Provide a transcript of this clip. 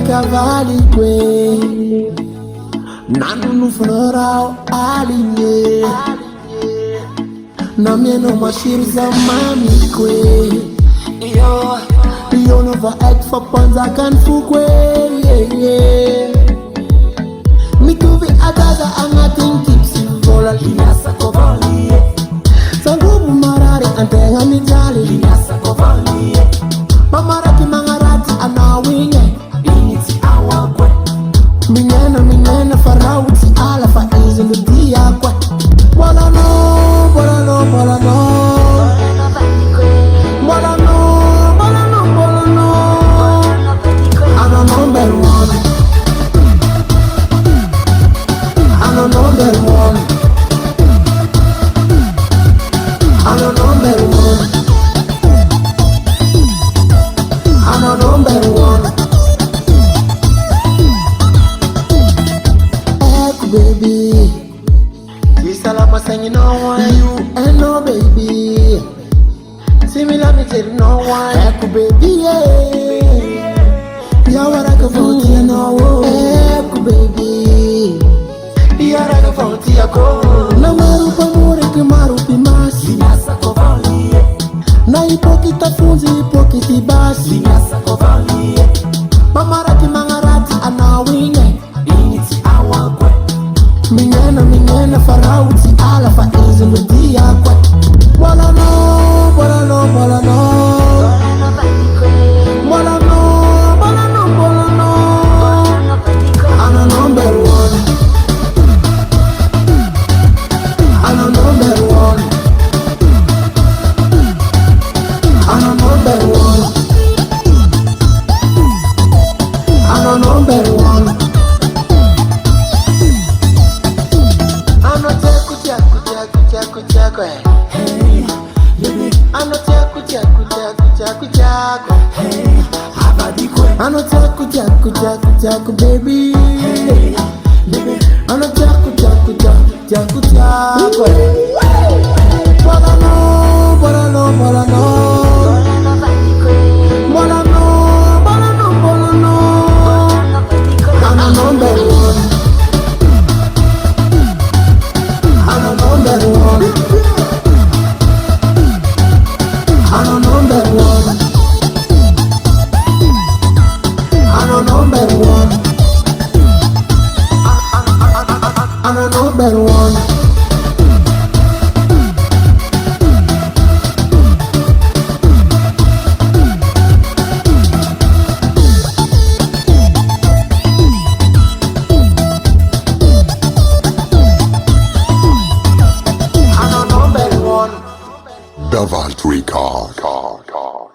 cavali que nanu no funeral alinhe na minha não machiriza mami que eu não vou act for panza can fukwe me tuvi adaza angating tipsi vola linyasa kovali sangubu marare antenga mijali linyasa kovali mamaraki mangarati anawinge initi awakwe minena farauti ala faizi ludia kwe wala no baby, you salama saying you know why you and no baby. See me love me till no one. Echo baby, yeah. Ya waraka fauti ya no. Echo baby, ya waraka fauti ya ko. Na marupa mure ke marupi masi. Linyasa kovali. Na hipokita funzi hipokiti basi. Linyasa kovali. Mamarati mangarati anawinge. Initi awakwe. Minena farauti ala faizi ludia kwe wala no I'm number one. I'm number one. I'm number one. I'm number one. Hey, baby. I know jaku, hey, abadikwe. I know jaku, baby. Hey, baby. I know jaku. Bola no. I'm number one. I'm number one. I'm number one. I'm number one. I'm number one. Davant Record.